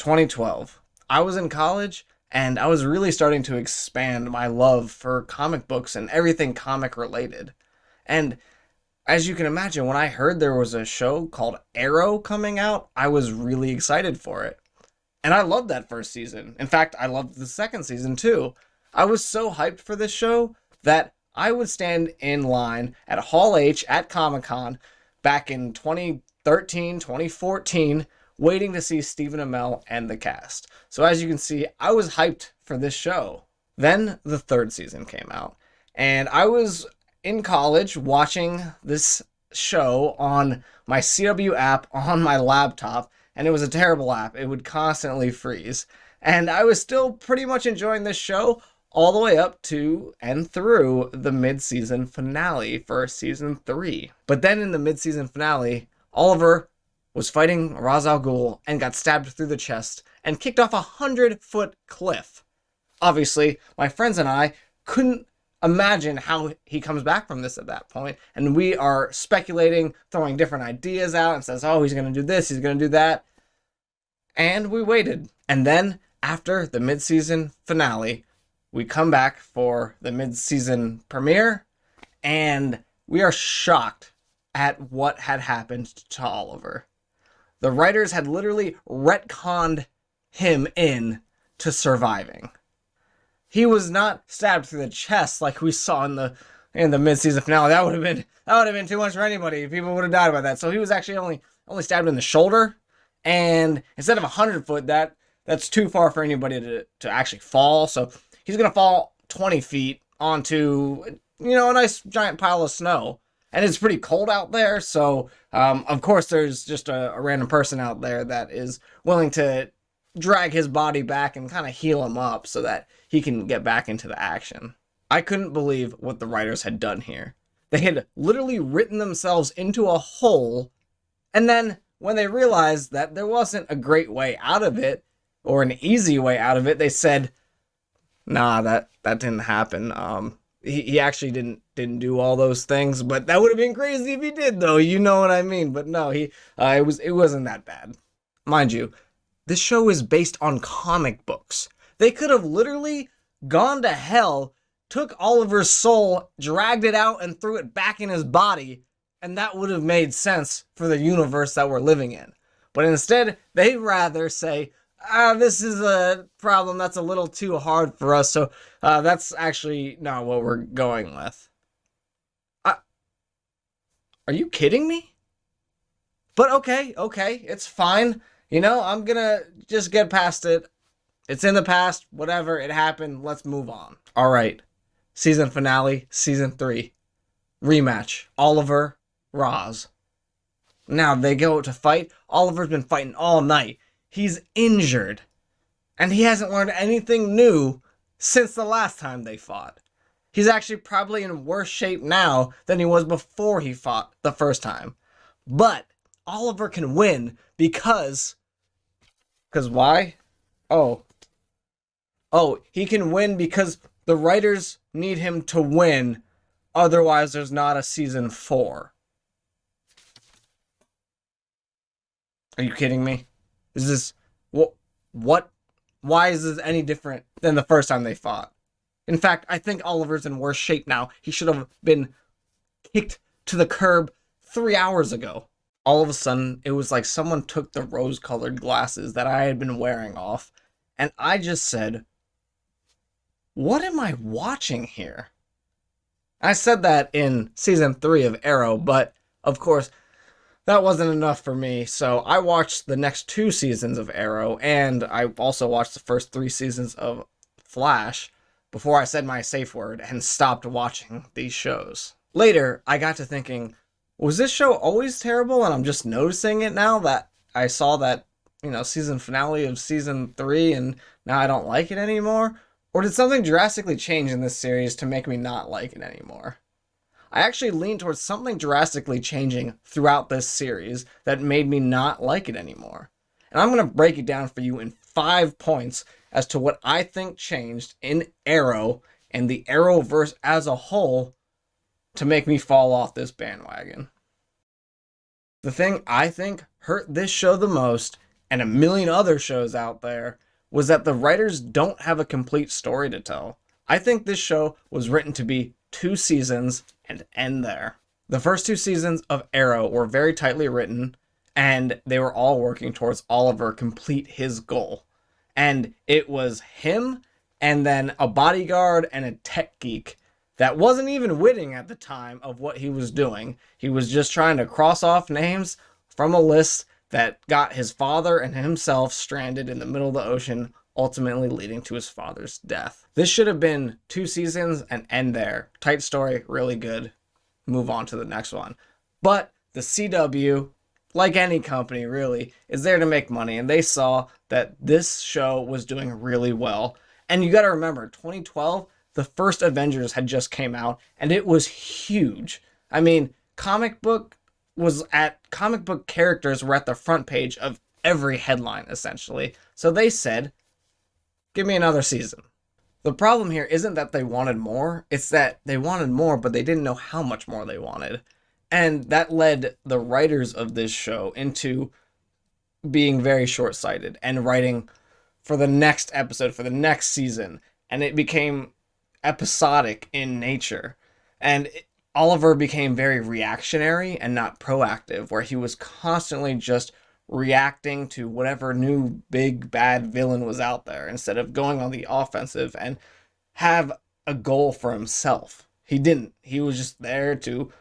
2012. I was in college and I was really starting to expand my love for comic books and everything comic related. And as you can imagine, when I heard there was a show called Arrow coming out, I was really excited for it. And I loved that first season. In fact, I loved the second season too. I was so hyped for this show that I would stand in line at Hall H at Comic Con back in 2013, 2014, waiting to see Stephen Amell and the cast. So as you can see, I was hyped for this show. Then the third season came out, and I was in college watching this show on my CW app on my laptop, and it was a terrible app. It would constantly freeze. And I was still pretty much enjoying this show all the way up to and through the mid-season finale for season 3. But then in the mid-season finale, Oliver was fighting Ra's al Ghul and got stabbed through the chest and kicked off a 100-foot cliff. Obviously, my friends and I couldn't imagine how he comes back from this at that point, and we are speculating, throwing different ideas out, and says, oh, he's going to do this, he's going to do that. And we waited. And then, after the mid-season finale, we come back for the mid-season premiere, and we are shocked at what had happened to Oliver. The writers had literally retconned him in to surviving. He was not stabbed through the chest like we saw in the mid-season finale. That would have been too much for anybody. People would have died by that. So he was actually only stabbed in the shoulder, and instead of 100 foot, that's too far for anybody to actually fall. So he's gonna fall 20 feet onto a nice giant pile of snow. And it's pretty cold out there, so of course there's just a random person out there that is willing to drag his body back and kind of heal him up so that he can get back into the action. I couldn't believe what the writers had done here. They had literally written themselves into a hole, and then when they realized that there wasn't a great way out of it, or an easy way out of it, they said, nah, that didn't happen. He actually didn't do all those things, but that would have been crazy if he did, though. You know what I mean? But no, it wasn't that bad. Mind you, this show is based on comic books. They could have literally gone to hell, took Oliver's soul, dragged it out, and threw it back in his body, and that would have made sense for the universe that we're living in. But instead, they'd rather say, this is a problem that's a little too hard for us, so that's actually not what we're going with. Are you kidding me? But okay, it's fine. I'm gonna just get past it. It's in the past, whatever, it happened, let's move on. Alright, season finale, season 3. Rematch, Oliver, Roz. Now they go to fight. Oliver's been fighting all night. He's injured, and he hasn't learned anything new since the last time they fought. He's actually probably in worse shape now than he was before he fought the first time. But Oliver can win because why? Oh, he can win because the writers need him to win, otherwise there's not a season 4. Are you kidding me? Is this what? Why is this any different than the first time they fought? In fact, I think Oliver's in worse shape now. He should have been kicked to the curb 3 hours ago. All of a sudden, it was like someone took the rose-colored glasses that I had been wearing off, and I just said, what am I watching here? I said that in season 3 of Arrow, but of course, that wasn't enough for me, so I watched the next 2 seasons of Arrow, and I also watched the first 3 seasons of Flash before I said my safe word and stopped watching these shows. Later, I got to thinking, was this show always terrible and I'm just noticing it now that I saw that, season finale of season 3 and now I don't like it anymore? Or did something drastically change in this series to make me not like it anymore? I actually lean towards something drastically changing throughout this series that made me not like it anymore. And I'm going to break it down for you in 5 points as to what I think changed in Arrow and the Arrowverse as a whole to make me fall off this bandwagon. The thing I think hurt this show the most, and a million other shows out there was that the writers don't have a complete story to tell. I think this show was written to be 2 seasons and end there. The first 2 seasons of Arrow were very tightly written, and they were all working towards Oliver complete his goal. And it was him and then a bodyguard and a tech geek that wasn't even witting at the time of what he was doing. He was just trying to cross off names from a list that got his father and himself stranded in the middle of the ocean, ultimately leading to his father's death. This should have been 2 seasons and end there. Tight story, really good. Move on to the next one. But the CW, like any company really, is there to make money, and they saw that this show was doing really well. And you got to remember, 2012, the first Avengers had just came out, and it was huge. I mean, comic book characters were at the front page of every headline, essentially. So they said, give me another season. The problem here isn't that they wanted more, it's that they wanted more, but they didn't know how much more they wanted. And that led the writers of this show into being very short-sighted and writing for the next episode, for the next season. And it became episodic in nature. And Oliver became very reactionary and not proactive, where he was constantly just reacting to whatever new big bad villain was out there instead of going on the offensive and have a goal for himself. He didn't. He was just there to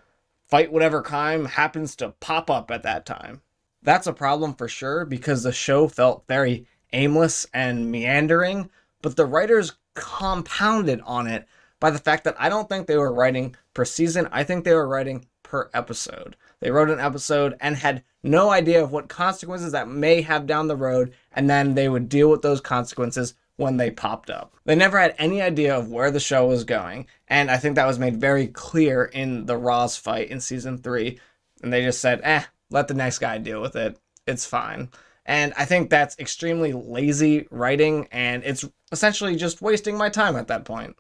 fight whatever crime happens to pop up at that time. That's a problem for sure, because the show felt very aimless and meandering, but the writers compounded on it by the fact that I don't think they were writing per season. I think they were writing per episode. They wrote an episode and had no idea of what consequences that may have down the road, and then they would deal with those consequences when they popped up. They never had any idea of where the show was going, and I think that was made very clear in the Roz fight in season 3, and they just said, let the next guy deal with it. It's fine. And I think that's extremely lazy writing, and it's essentially just wasting my time at that point.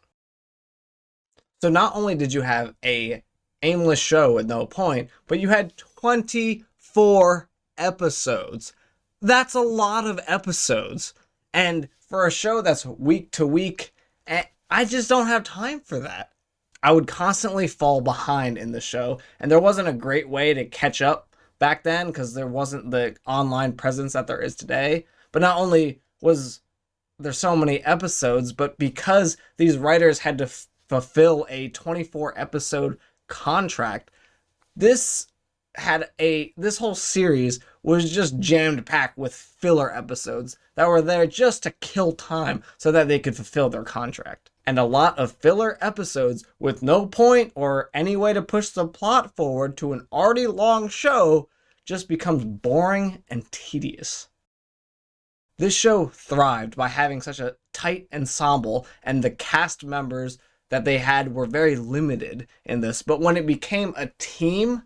So not only did you have a aimless show with no point, but you had 24 episodes. That's a lot of episodes. And for a show that's week to week, I just don't have time for that. I would constantly fall behind in the show, and there wasn't a great way to catch up back then because there wasn't the online presence that there is today. But not only was there so many episodes, but because these writers had to fulfill a 24 episode contract, this whole series was just jammed packed with filler episodes that were there just to kill time so that they could fulfill their contract. And a lot of filler episodes with no point or any way to push the plot forward to an already long show just becomes boring and tedious. This show thrived by having such a tight ensemble, and the cast members that they had were very limited in this. But when it became a team,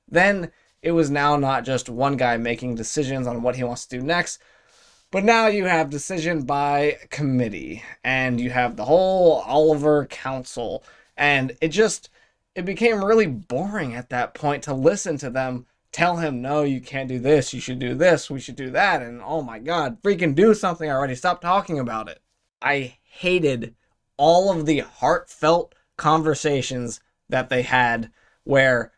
then it was now not just one guy making decisions on what he wants to do next, but now you have decision by committee, and you have the whole Oliver Council, and it became really boring at that point to listen to them tell him, no, you can't do this, you should do this, we should do that, and oh my god, freaking do something already, stop talking about it. I hated all of the heartfelt conversations that they had where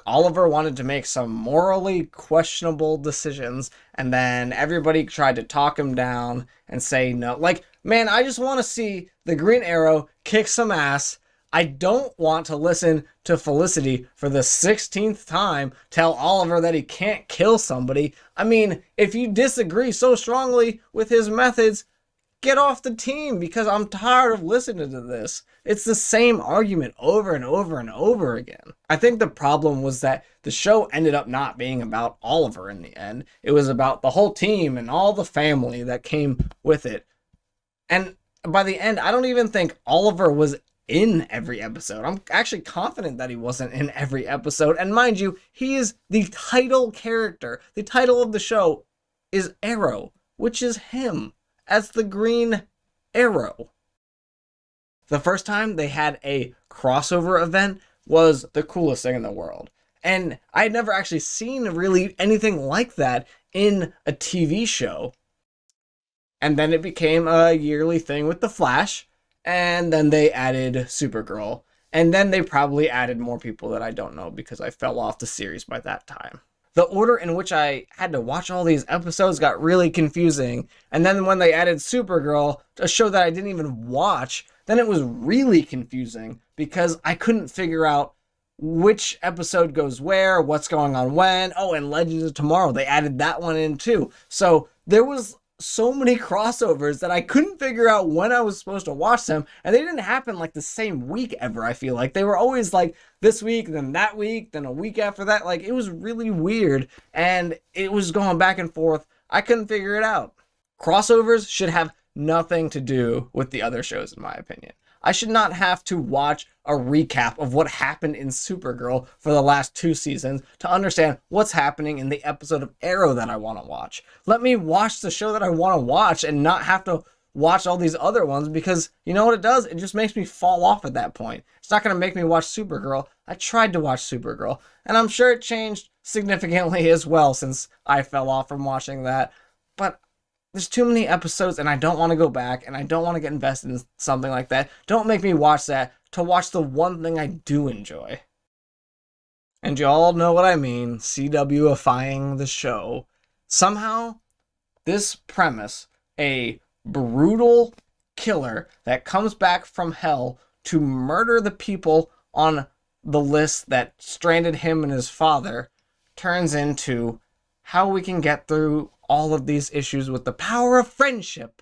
Oliver wanted to make some morally questionable decisions, and then everybody tried to talk him down and say no. Like, man, I just want to see the Green Arrow kick some ass. I don't want to listen to Felicity for the 16th time tell Oliver that he can't kill somebody. I mean, if you disagree so strongly with his methods, get off the team, because I'm tired of listening to this. It's the same argument over and over and over again. I think the problem was that the show ended up not being about Oliver in the end. It was about the whole team and all the family that came with it. And by the end, I don't even think Oliver was in every episode. I'm actually confident that he wasn't in every episode. And mind you, he is the title character. The title of the show is Arrow, which is him as the Green Arrow. The first time they had a crossover event was the coolest thing in the world. And I had never actually seen really anything like that in a TV show. And then it became a yearly thing with The Flash. And then they added Supergirl. And then they probably added more people that I don't know because I fell off the series by that time. The order in which I had to watch all these episodes got really confusing. And then when they added Supergirl, a show that I didn't even watch, then it was really confusing because I couldn't figure out which episode goes where, what's going on when. Oh, and Legends of Tomorrow, they added that one in too. So there was so many crossovers that I couldn't figure out when I was supposed to watch them, and they didn't happen like the same week ever. I feel like they were always like this week, then that week, then a week after that. Like, it was really weird, and it was going back and forth. I couldn't figure it out. Crossovers should have nothing to do with the other shows, in my opinion. I should not have to watch a recap of what happened in Supergirl for the last 2 seasons to understand what's happening in the episode of Arrow that I want to watch. Let me watch the show that I want to watch and not have to watch all these other ones, because you know what it does? It just makes me fall off at that point. It's not going to make me watch Supergirl. I tried to watch Supergirl, and I'm sure it changed significantly as well since I fell off from watching that. But there's too many episodes, and I don't want to go back, and I don't want to get invested in something like that. Don't make me watch that to watch the one thing I do enjoy. And y'all know what I mean, CW-ifying the show. Somehow, this premise, a brutal killer that comes back from hell to murder the people on the list that stranded him and his father, turns into how we can get through all of these issues with the power of friendship.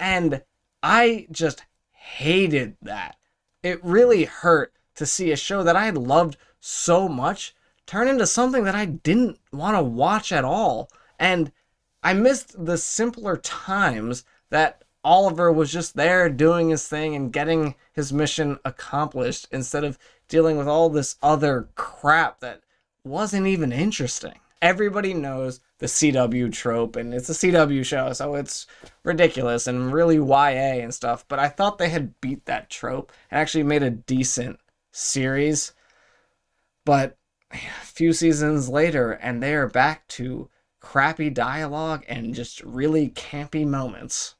And I just hated that. It really hurt to see a show that I had loved so much turn into something that I didn't want to watch at all. And I missed the simpler times that Oliver was just there doing his thing and getting his mission accomplished instead of dealing with all this other crap that wasn't even interesting. Everybody knows the CW trope, and it's a CW show, so it's ridiculous and really YA and stuff, but I thought they had beat that trope and actually made a decent series. But a few seasons later, and they are back to crappy dialogue and just really campy moments.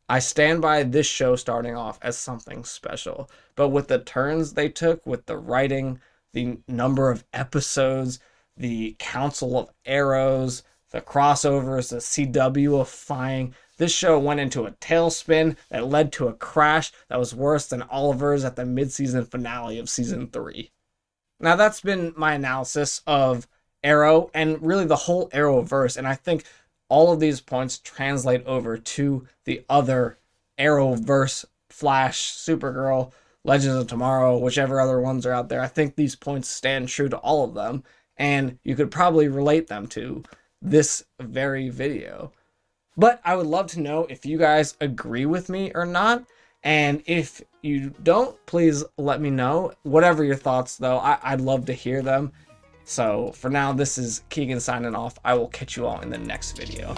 I stand by this show starting off as something special, but with the turns they took with the writing, the number of episodes, the Council of Arrows, the crossovers, the CW-ifying, this show went into a tailspin that led to a crash that was worse than Oliver's at the mid-season finale of season 3. Now that's been my analysis of Arrow and really the whole Arrowverse, and I think all of these points translate over to the other Arrowverse, Flash, Supergirl, Legends of Tomorrow, whichever other ones are out there. I think these points stand true to all of them, and you could probably relate them to this very video. But I would love to know if you guys agree with me or not, and if you don't, please let me know. Whatever your thoughts, though, I'd love to hear them. So for now, this is Keegan signing off. I will catch you all in the next video.